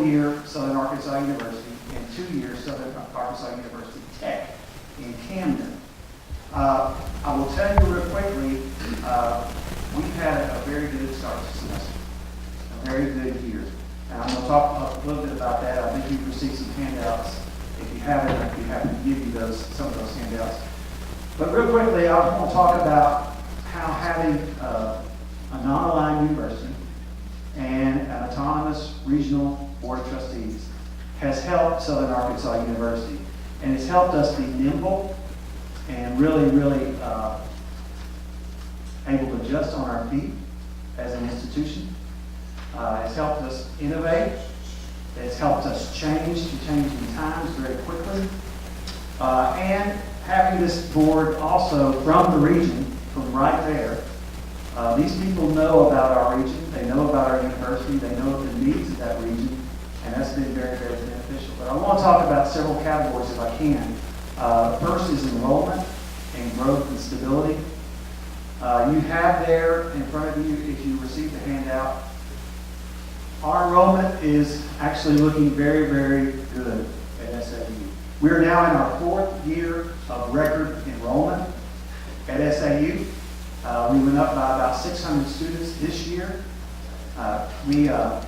4-year Southern Arkansas University and 2-year Southern Arkansas University Tech in Camden. I will tell you real quickly, we've had a very good start to the semester, a very good year. And I'm going to talk a little bit about that. I think you've received some handouts. If you haven't, I'd be happy to give you some of those handouts. But real quickly, I want to talk about how having a non-aligned university and an autonomous regional board of trustees has helped Southern Arkansas University. And it's helped us be nimble and really able to adjust on our feet as an institution. It's helped us innovate. It's helped us change to changing times very quickly. And having this board also from the region, from right there, these people know about our region, they know about our university, they know the needs of that region, and that's been very beneficial. But I want to talk about several categories if I can. First is enrollment and growth and stability. You have there in front of you, if you received the handout, our enrollment is actually looking very good at SAU. We are now in our 4th year of record enrollment at SAU. We went up by about 600 students this year. We are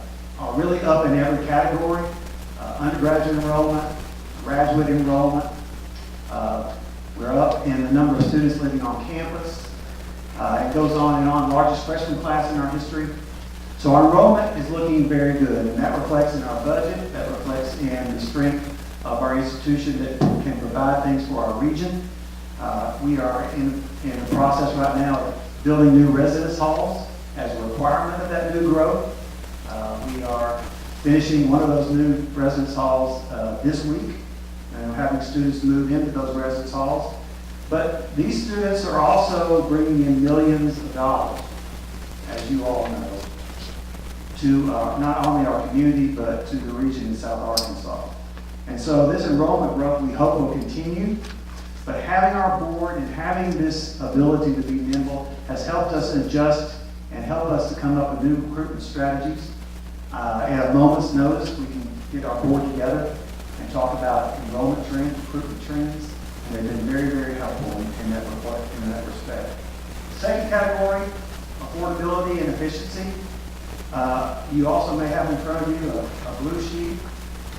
really up in every category. Undergraduate enrollment, graduate enrollment. We're up in the number of students living on campus. It goes on and on, largest freshman class in our history. So our enrollment is looking very good, and that reflects in our budget, that reflects in the strength of our institution that can provide things for our region. We are in the process right now of building new residence halls as a requirement of that new growth. We are finishing one of those new residence halls this week, and having students move into those residence halls. But these students are also bringing in millions of dollars, as you all know, to not only our community, but to the region in South Arkansas. And so this enrollment growth we hope will continue, but having our board and having this ability to be nimble has helped us adjust and help us to come up with new recruitment strategies. At a moment's notice, we can get our board together and talk about enrollment trends, recruitment trends, and they've been very helpful in that respect. Second category, affordability and efficiency. You also may have in front of you a blue sheet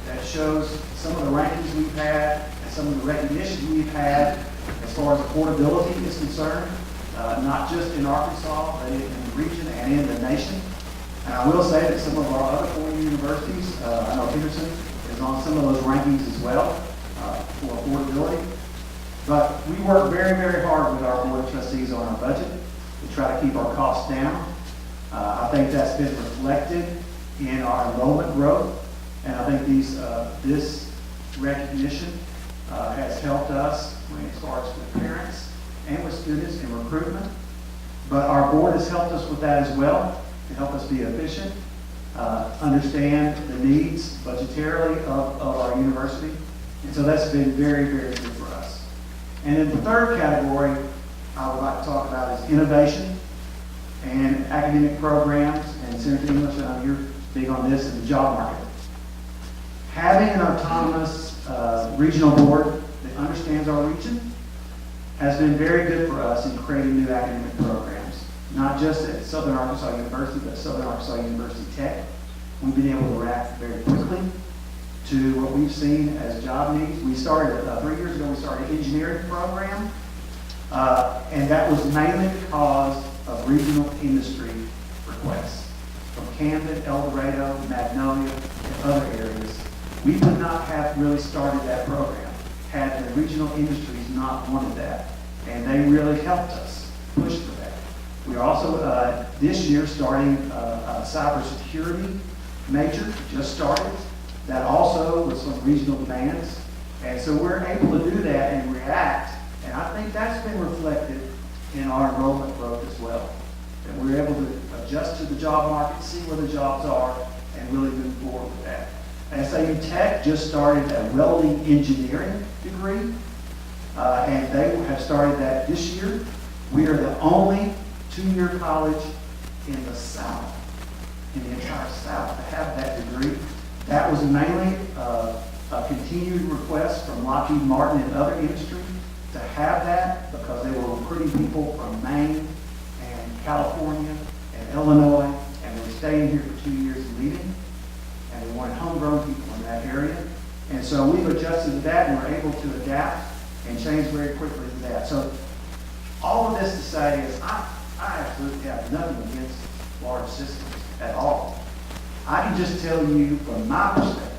that shows some of the rankings we've had and some of the recognition we've had as far as affordability is concerned, not just in Arkansas, but in the region and in the nation. And I will say that some of our other 4 universities, I know Peterson is on some of those rankings as well for affordability. But we work very hard with our board of trustees on our budget to try to keep our costs down. I think that's been reflected in our enrollment growth, and I think this recognition has helped us when it starts with parents and with students in recruitment. But our board has helped us with that as well to help us be efficient, understand the needs budgetarily of our university, and so that's been very good for us. And then the third category I would like to talk about is innovation and academic programs, and Senator English, and I'm here big on this, in the job market. Having an autonomous regional board that understands our region has been very good for us in creating new academic programs, not just at Southern Arkansas University, but Southern Arkansas University Tech. We've been able to react very quickly to what we've seen as job needs. We started, 3 years ago, we started an engineering program, and that was mainly because of regional industry requests from Camden, El Dorado, Magnolia, and other areas. We would not have really started that program had the regional industries not wanted that, and they really helped us push for that. We are also this year starting a cybersecurity major, just started. That also was some regional demands, and so we're able to do that and react, and I think that's been reflected in our enrollment growth as well. That we're able to adjust to the job market, see where the jobs are, and really move forward with that. SAU Tech just started a welding engineering degree, and they have started that this year. We are the only 2-year college in the South, in the entire South, to have that degree. That was mainly a continued request from Lockheed Martin and other industry to have that because they were recruiting people from Maine and California and Illinois, and they were staying here for 2 years and leaving, and they wanted homegrown people in that area. And so we've adjusted to that, and we're able to adapt and change very quickly to that. So all of this to say is I absolutely have nothing against large systems at all. I can just tell you from my perspective,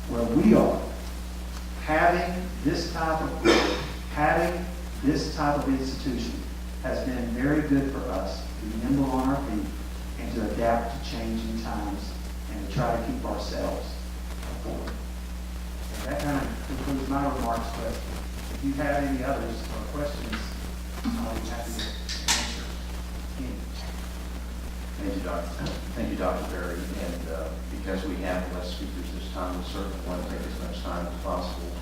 where we are, having this type of institution has been very good for us to be nimble on our feet and to adapt to changing times and to try to keep ourselves forward. And that kind of concludes my remarks, but if you have any others or questions, I'll be happy to answer. Thank you, Dr. Berry. And because we have less speakers this time, we certainly want to take as much time as possible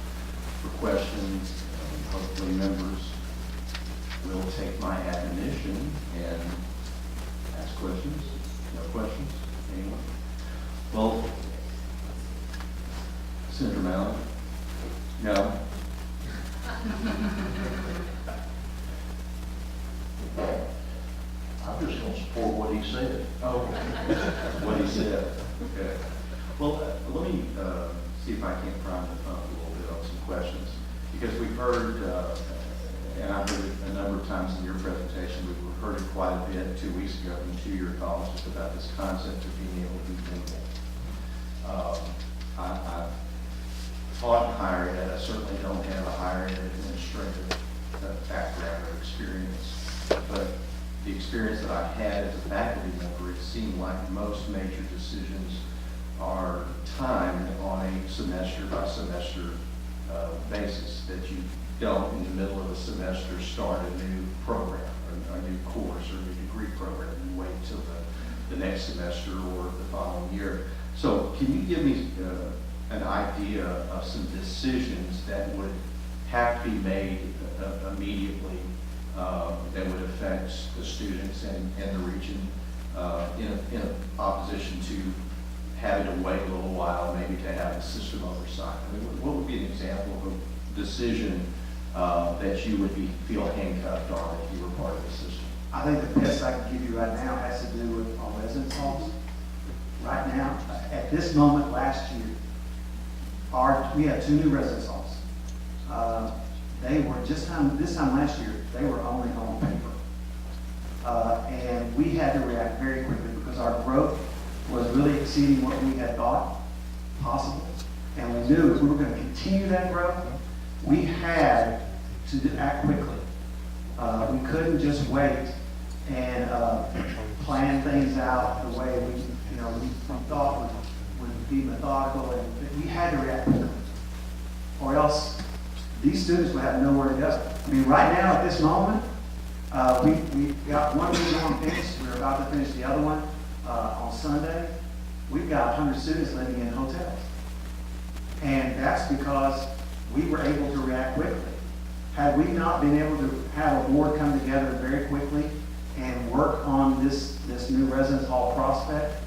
for questions. Hopefully members will take my admonition and ask questions. No questions? Anyone? Well, Senator Mallon? No? I'm just going to support what he said. Oh, what he said. Okay. Well, let me see if I can't prime the pump a little bit on some questions. Because we've heard, and I've heard it a number of times in your presentation, we've heard it quite a bit 2 weeks ago from 2 year calls just about this concept of being able to be nimble. I've taught higher ed. I certainly don't have a higher ed administrative background or experience, but the experience that I had as a faculty member, it seemed like most major decisions are timed on a semester by semester basis, that you don't in the middle of a semester start a new program or a new course or a new degree program. You wait till the next semester or the following year. So can you give me an idea of some decisions that would have to be made immediately that would affect the students and the region in opposition to having to wait a little while, maybe to have a system oversight? I mean, what would be an example of a decision that you would feel handcuffed on if you were part of the system? I think the best I can give you right now has to do with our residence halls. Right now, at this moment last year, we had 2 new residence halls. They were this time last year, they were only on paper. And we had to react very quickly because our growth was really exceeding what we had thought possible. And we knew if we were going to continue that growth, we had to act quickly. We couldn't just wait and plan things out the way we thought would be methodical, and we had to react quickly, or else these students would have nowhere to go. I mean, right now at this moment, we got one meeting on finished. We're about to finish the other one on Sunday. We've got 100 students living in hotels, and that's because we were able to react quickly. Had we not been able to have a board come together very quickly and work on this new residence hall prospect,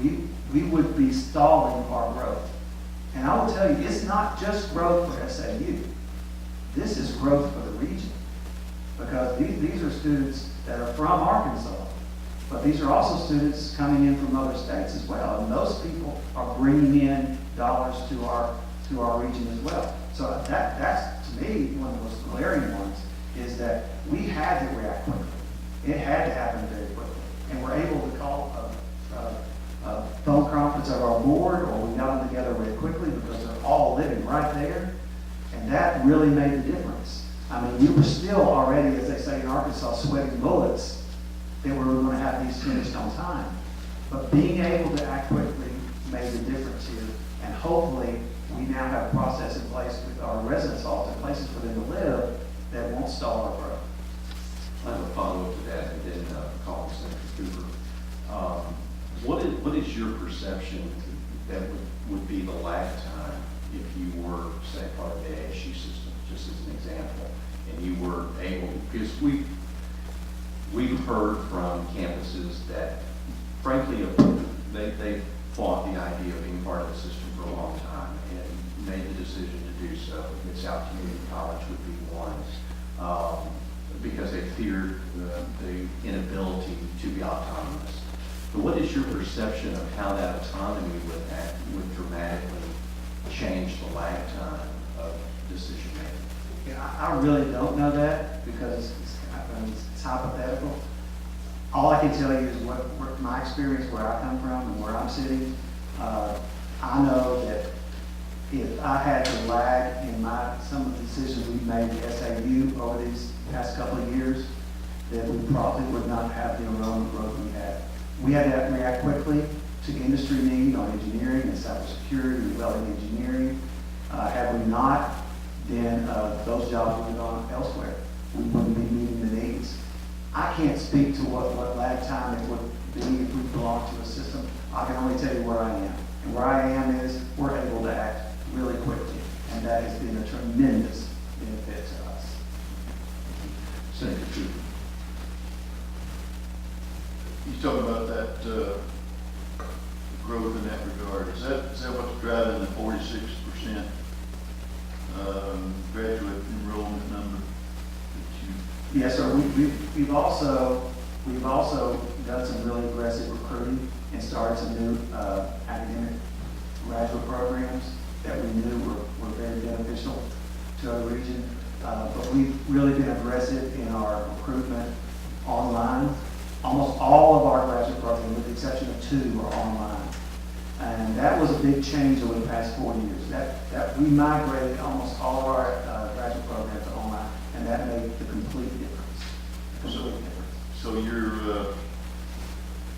we would be stalling our growth. And I will tell you, it's not just growth for SAU. This is growth for the region. Because these are students that are from Arkansas, but these are also students coming in from other states as well. And those people are bringing in dollars to our region as well. So that's, to me, one of the most glaring ones, is that we had to react quickly. It had to happen very quickly. And we're able to call a phone conference of our board, or we got them together very quickly because they're all living right there. And that really made the difference. I mean, we were still already, as they say in Arkansas, sweating bullets that we were going to have these finished on time. But being able to act quickly made the difference here. And hopefully, we now have a process in place with our residence halls and places for them to live that won't stall our growth. I have a follow-up to that, and then call Senator Cooper. What is your perception that would be the lag time if you were, say, part of the ASU system, just as an example, and you were able, because we've heard from campuses that, frankly, fought the idea of being part of the system for a long time and made the decision to do so. Mid-South Community College would be one, because they feared the inability to be autonomous. But what is your perception of how that autonomy would dramatically change the lag time of decision making? Yeah, I really don't know that because it's hypothetical. All I can tell you is what my experience, where I come from and where I'm sitting. I know that if I had to lag in some of the decisions we've made at SAU over these past couple of years, that we probably would not have the enrollment growth we had. We had to react quickly to industry need on engineering and cybersecurity and welding engineering. Had we not, then those jobs would have gone elsewhere. We wouldn't be meeting the needs. I can't speak to what lag time it would be if we belonged to a system. I can only tell you where I am. And where I am is we're able to act really quickly. And that has been a tremendous benefit to us. Senator Cooper. You talk about that growth in that regard. Is that what's driving the 46% graduate enrollment number that you? Yes, sir. We've also done some really aggressive recruiting and started some new academic graduate programs that we knew were very beneficial to our region. But we've really been aggressive in our recruitment online. Almost all of our graduate programs, with the exception of 2, are online. And that was a big change over the past 4 years. That we migrated almost all of our graduate programs to online, and that made the complete difference. So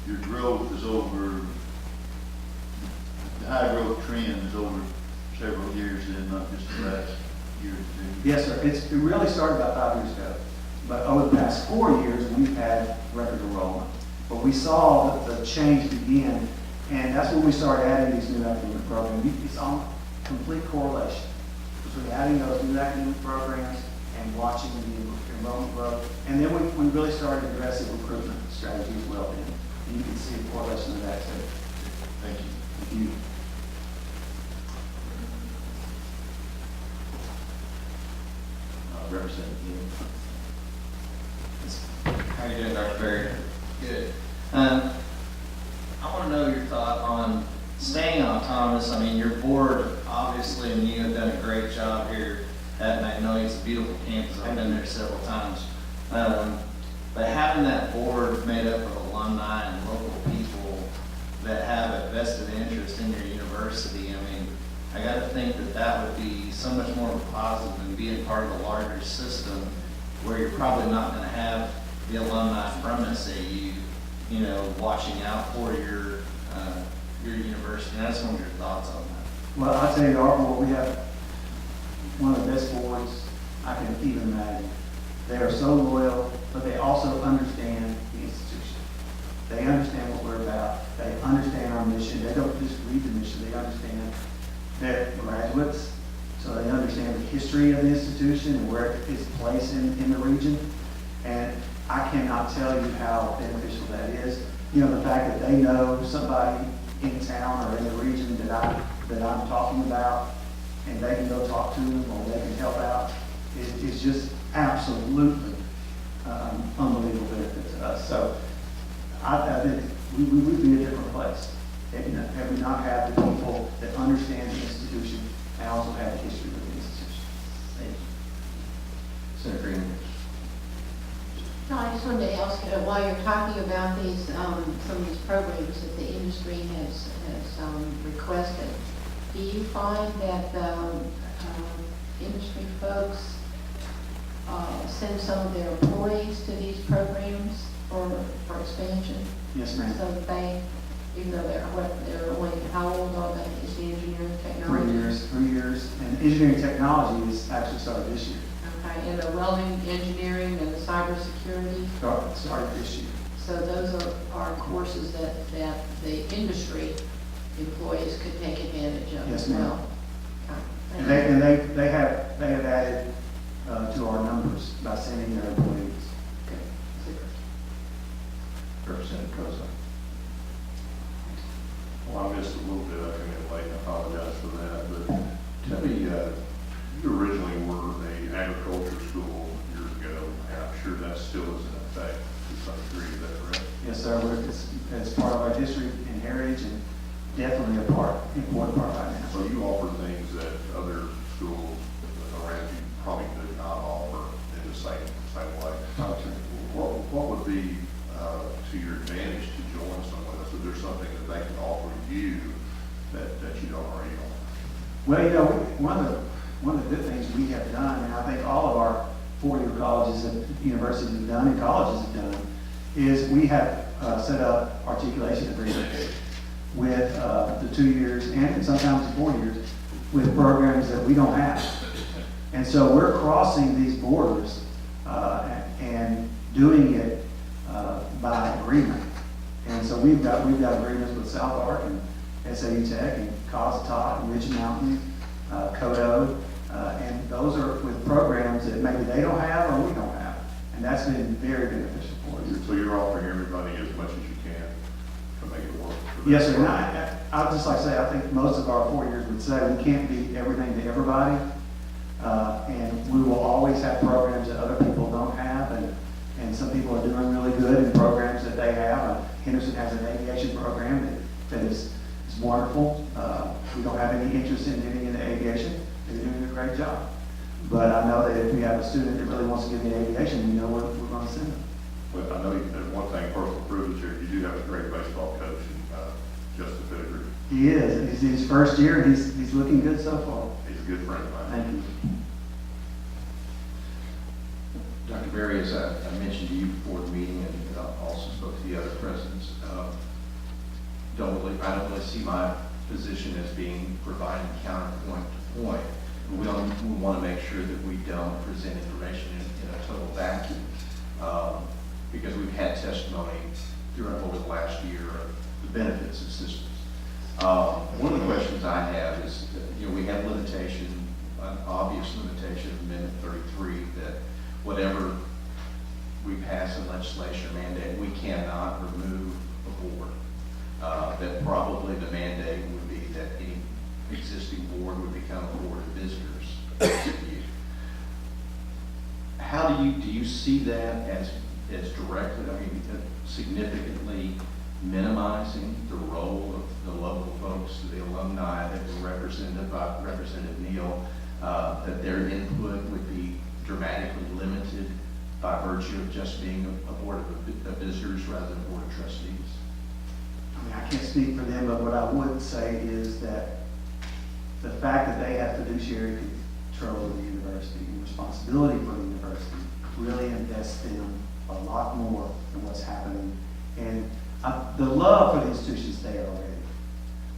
your growth is over, the high growth trend is over several years and not just the last year or two? Yes, sir. It really started about 5 years ago. But over the past 4 years, we've had record enrollment. But we saw the change begin, and that's when we started adding these new academic programs. It's on complete correlation between adding those new academic programs and watching the enrollment growth. And then we really started aggressive recruitment strategy as well. And you can see the correlation of that too. Thank you. Thank you. Representative. How you doing, Dr. Berry? Good. I want to know your thought on staying autonomous. I mean, your board, obviously, and you have done a great job here at Magnolia. It's a beautiful campus. I've been there several times. But having that board made up of alumni and local people that have a vested interest in your university, I mean, I got to think that would be so much more of a positive than being part of a larger system where you're probably not going to have the alumni from SAU, watching out for your university. And I just want your thoughts on that. Well, I'll tell you, our board, we have one of the best boards I can even imagine. They are so loyal, but they also understand the institution. They understand what we're about. They understand our mission. They don't just read the mission. They understand that graduates, so they understand the history of the institution and where it's placed in the region. And I cannot tell you how beneficial that is. The fact that they know somebody in town or in the region that I'm talking about, and they can go talk to them or they can help out, is just absolutely unbelievable benefit to us. So I think we would be a different place had we not had the people that understand the institution and also have a history of the institution. Thank you. Senator Green. No, I just wanted to ask, while you're talking about these, some of these programs that the industry has requested, do you find that industry folks send some of their employees to these programs for expansion? Yes, ma'am. So that they, even though they're only, how old are they? Is the engineering technology? 3 years. And engineering technology is actually started this year. Okay, and the welding engineering and the cybersecurity? Started this year. So those are courses that the industry employees could take advantage of Yes, as ma'am. well. And they have added to our numbers by sending their employees. Okay, super. Representative Kozak. Well, I'm missed a little bit, I came in late, I apologize for that, but tell me, you originally were an agriculture school years ago, and I'm sure that still is in effect to some degree, is that correct? Yes, sir, it's part of our history and heritage, and definitely a important part right now. So you offer things that other schools around you probably could not offer in the same way. What would be to your advantage to join someone else? Is there something that they can offer you that you don't already offer? Well, you know, one of the good things we have done, and I think all of our four-year colleges and universities have done, and colleges have done, is we have set up articulation agreements with the 2 years and sometimes the 4 years with programs that we don't have. And so we're crossing these borders and doing it by agreement. And so we've got agreements with South Ark and SAU Tech and Cossatot and Ridge Mountain, Codo, and those are with programs that maybe they don't have or we don't have. And that's been very beneficial for us. So you're offering everybody as much as you can to make it work. for them. Yes, sir. And I'd just like to say, I think most of our 4 years would say we can't be everything to everybody. And we will always have programs that other people don't have. And some people are doing really good in programs that they have. Henderson has an aviation program that is wonderful. We don't have any interest in getting into aviation. They're doing a great job. But I know that if we have a student that really wants to get into aviation, we know where we're going to send them. Well, I know one thing, personal privilege here, you do have a great baseball coach, Justin Pettigrew. He is. He's his first year, and he's looking good so far. He's a good friend of mine. Thank you. Dr. Berry, as I mentioned to you before the meeting, and also spoke to the other presidents, I don't really see my position as being providing counterpoint to point. We want to make sure that we don't present information in a total vacuum, because we've had testimony over the last year of the benefits of systems. One of the questions I have is, we have limitation, an obvious limitation of Amendment 33, that whatever we pass in legislation or mandate, we cannot remove a board. That probably the mandate would be that any existing board would become a board of visitors. How do you see that as directly, significantly minimizing the role of the local folks, the alumni that were represented by Representative Neal, that their input would be dramatically limited by virtue of just being a board of visitors rather than a board of trustees? I can't speak for them, but what I would say is that the fact that they have fiduciary control of the university and responsibility for the university really invests them a lot more than what's happening. And the love for the institution is there already.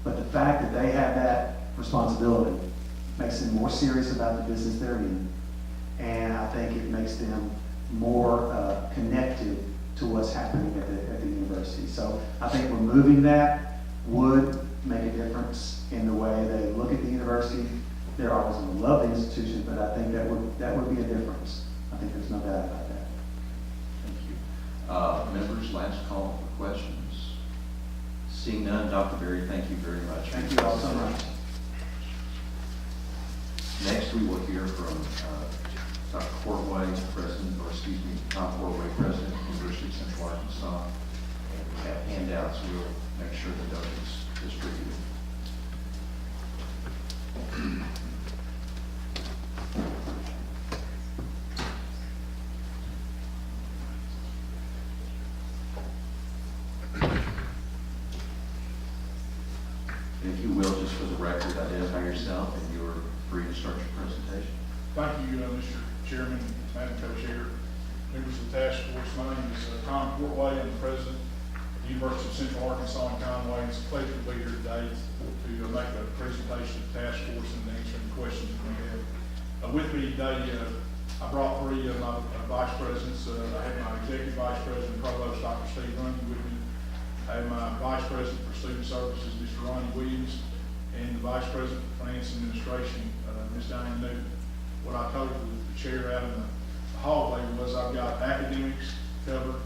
But the fact that they have that responsibility makes them more serious about the business they're in. And I think it makes them more connected to what's happening at the university. So I think removing that would make a difference in the way they look at the university. They're always going to love the institution, but I think that would be a difference. I think there's no doubt about that. Thank you. Members, last call for questions. Seeing none, Dr. Berry, thank you very much. Thank you all so much. Next, we will hear from Dr. Portway, Tom Portway, President of the University of Central Arkansas. And we have handouts. We'll make sure that those are distributed. If you will, just for the record, identify yourself and you're free to start your presentation. Thank you, Mr. Chairman, Madam Co-Chair, members of the task force. My name is Tom Portway. I'm the president of the University of Central Arkansas in Conway. It's a pleasure to be here today to make a presentation of the task force and answer any questions that we have. With me today, I brought three of my vice presidents. I have my executive vice president, Provost Dr. Steve Runyon, with me. I have my vice president for student services, Mr. Ronnie Williams, and the vice president for finance and administration, Ms. Diane Newton. What I told the chair out in the hallway was I've got academics covered,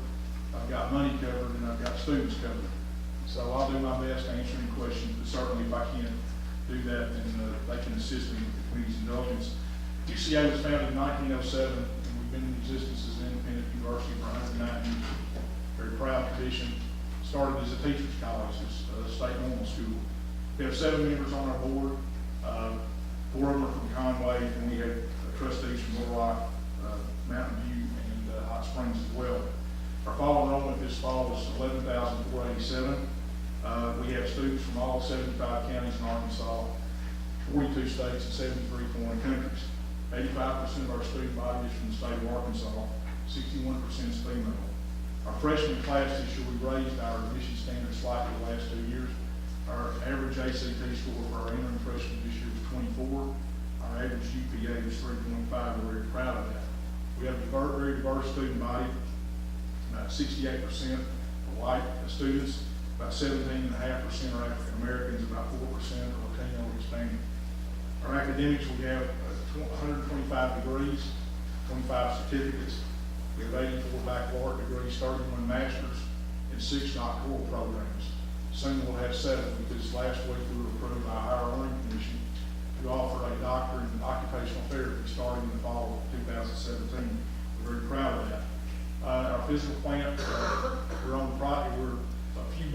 I've got money covered, and I've got students covered. So I'll do my best to answer any questions, but certainly if I can't do that, then they can assist me with the committee's indulgence. UCA was founded in 1907, and we've been in existence as an independent university for 109 years. Very proud tradition. Started as a teacher's college, as a state normal school. We have 7 members on our board. 4 of them are from Conway, and we have trustees from Little Rock, Mountain View, and Hot Springs as well. Our fall enrollment this fall was 11,487. We have students from all 75 counties in Arkansas, 42 states, and 73 foreign countries. 85% of our student body is from the state of Arkansas, 61% is female. Our freshman class this year, we raised our admission standards slightly the last 2 years. Our average ACT score for our interim freshmen this year was 24. Our average GPA was 3.5. We're very proud of that. We have a very diverse student body. About 68% are white students, about 17.5% are African Americans, about 4% are Latino or Hispanic. Our academics, we have 125 degrees, 25 certificates. We have 84 baccalaureate degrees, 31 masters, and 6 doctoral programs. Soon we'll have 7, because last week we were approved by our Higher Learning Commission to offer a doctorate in occupational therapy starting in the fall of 2017. We're very proud of that. Our physical plant, we're on the project. We're a few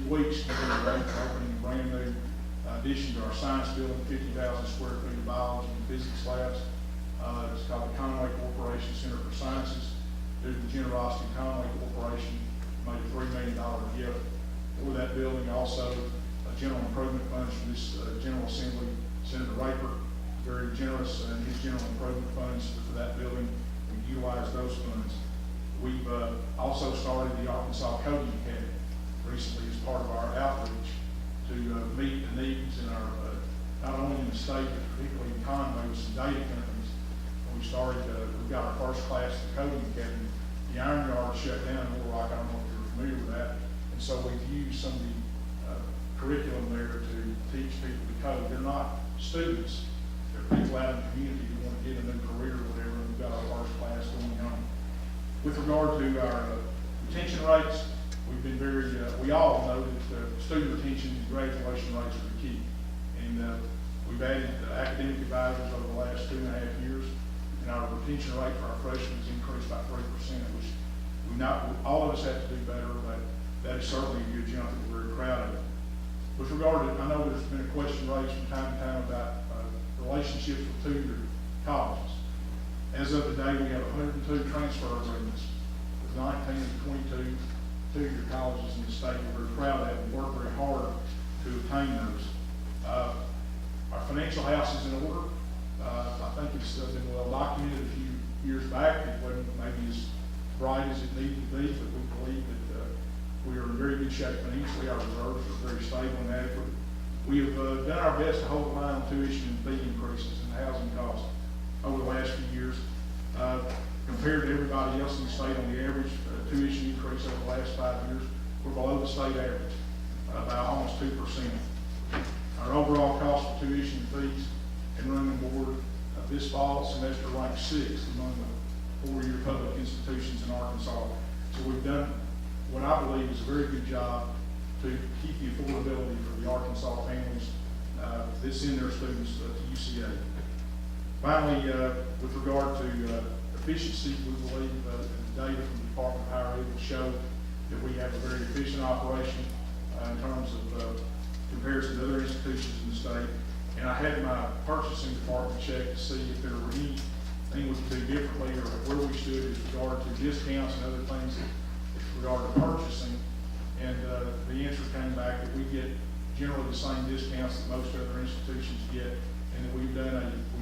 weeks into opening a brand new addition to our science building, 50,000 square feet of biology and physics labs. It's called the Conway Corporation Center for Sciences. Due to the generosity of Conway Corporation, made a $3 million gift for that building. Also, general improvement funds from this General Assembly. Senator Raper, very generous in his general improvement funds for that building. We utilize those funds. We've also started the Arkansas Coding Academy recently as part of our outreach to meet the needs in our, not only in the state, but particularly in Conway with some data companies. We started, we got our first class at the Coding Academy. The Iron Yard shut down in Little Rock. I don't know if you're familiar with that. And so we've used some of the curriculum there to teach people to code. They're not students. They're people out in the community who want to get a new career or whatever. And we've got our first class going on. With regard to our retention rates, we've been very, we all know that student retention and graduation rates are the key. And we've added academic advisors over the last 2.5 years. And our retention rate for our freshmen has increased by 3%, which all of us have to do better, but that is certainly a good jump that we're very proud of. With regard to, I know there's been a question raised from time to time about relationships with two-year colleges. As of today, we have 102 transfer agreements with 19 of 22 two-year colleges in the state. We're very proud of that. We work very hard to obtain those. Our financial house is in order. I think it's been well documented a few years back. It wasn't maybe as bright as it needed to be, but we believe that we are in very good shape financially. Our reserves are very stable and adequate. We have done our best to hold the line on tuition and fee increases and housing costs over the last few years. Compared to everybody else in the state, on the average tuition increase over the last 5 years, we're below the state average by almost 2%. Our overall cost for tuition and fees and room and board this fall semester ranked 6th among the 4-year public institutions in Arkansas. So we've done what I believe is a very good job to keep the affordability for the Arkansas families that send their students to UCA. Finally, with regard to efficiency, we believe the data from the Department of Higher Ed will show that we have a very efficient operation in terms of comparison to other institutions in the state. And I had my purchasing department check to see if there were anything we could do differently or where we stood with regard to discounts and other things with regard to purchasing. And the answer came back that we get generally the same discounts that most other institutions get, and that we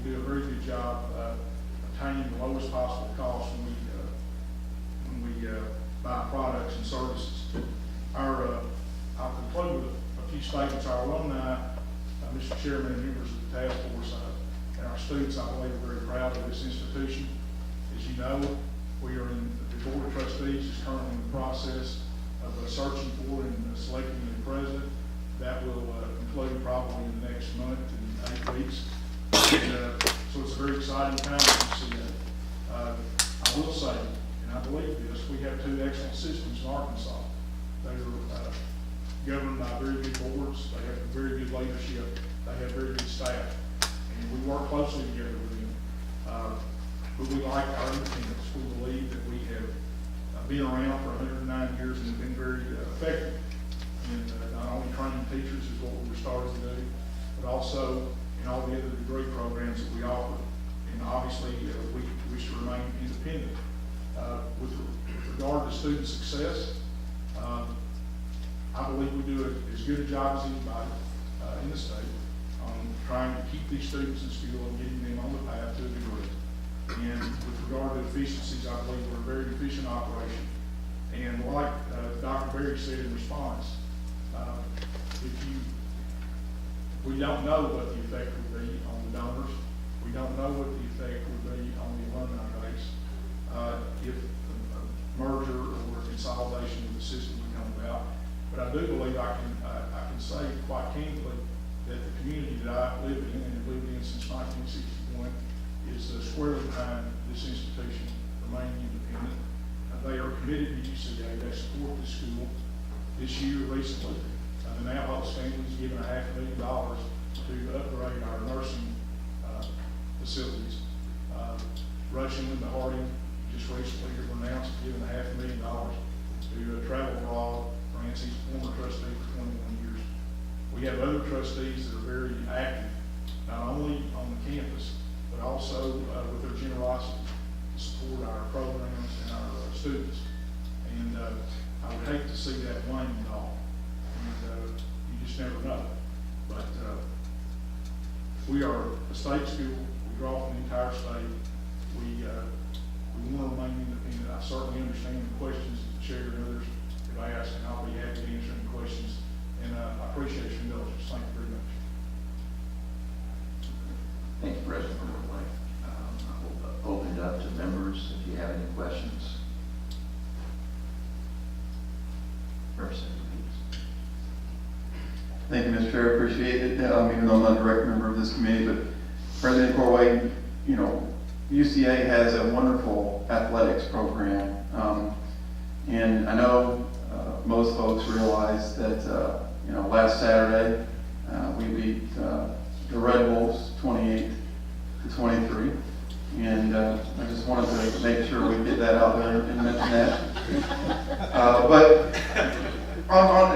do a very good job obtaining the lowest possible cost when we buy products and services. I'll conclude with a few statements. Our alumni, Mr. Chairman and members of the task force, and our students, I believe, are very proud of this institution. As you know, we are in the Board of Trustees is currently in the process of searching for and selecting a new president. That will conclude probably in the next month and 8 weeks. And, so it's a very exciting time to see that. I will say, and I believe this, we have 2 excellent systems in Arkansas. They are governed by very good boards, they have very good leadership, they have very good staff, and we work closely together with them. But we like our independence. We believe that we have been around for 109 years and have been very effective in not only training teachers is what we were started to do, but also in all the other degree programs that we offer. And obviously, we wish to remain independent. With regard to student success, I believe we do as good a job as anybody in the state on trying to keep these students in school and getting them on the path to a degree. And with regard to efficiencies, I believe we're a very efficient operation. And like Dr. Berry said in response, we don't know what the effect would be on the donors. We don't know what the effect would be on the alumni base if a merger or a consolidation of the system would come about. But I do believe I can say quite candidly that the community that I've lived in and have lived in since 1961 is squarely behind this institution remaining independent. They are committed to UCA. They support the school. This year, recently, the Navajo family has given $500,000 to upgrade our nursing facilities. Rushing and Harding just recently have announced giving $500,000 to travel abroad. Francie's former trustee for 21 years. We have other trustees that are very active, not only on the campus, but also with their generosity to support our programs and our students. And I would hate to see that wane at all. And you just never know. But we are a state school. We draw from the entire state. We want to remain independent. I certainly understand the questions that the chair and others have asked, and I'll be happy to answer any questions. And I appreciate your indulgence. Thank you very much. Thank you, President White. I will open it up to members if you have any questions. Representative Hughes. Thank you, Mr. Chair. Appreciate it. Even though I'm not a direct member of this committee, but President Corway, you know, UCA has a wonderful athletics program. And I know most folks realize that, you know, last Saturday, we beat the Red Wolves 28-23. And I just wanted to make sure we get that out there and mention that. But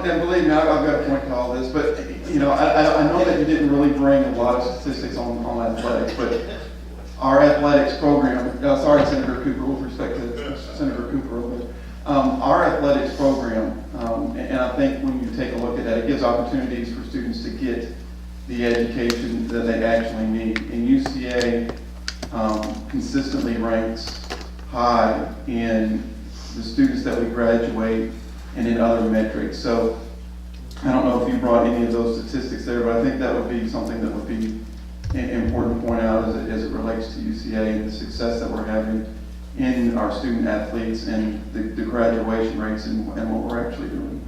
and believe me, I've got a point to all this. But you know, I know that you didn't really bring a lot of statistics on athletics, but our athletics program. Sorry, Senator Cooper, with respect to Senator Cooper, but our athletics program, and I think when you take a look at that, it gives opportunities for students to get the education that they actually need. And UCA consistently ranks high in the students that we graduate and in other metrics. So I don't know if you brought any of those statistics there, but I think that would be something that would be important to point out as it relates to UCA and the success that we're having in our student athletes and the graduation rates and what we're actually doing.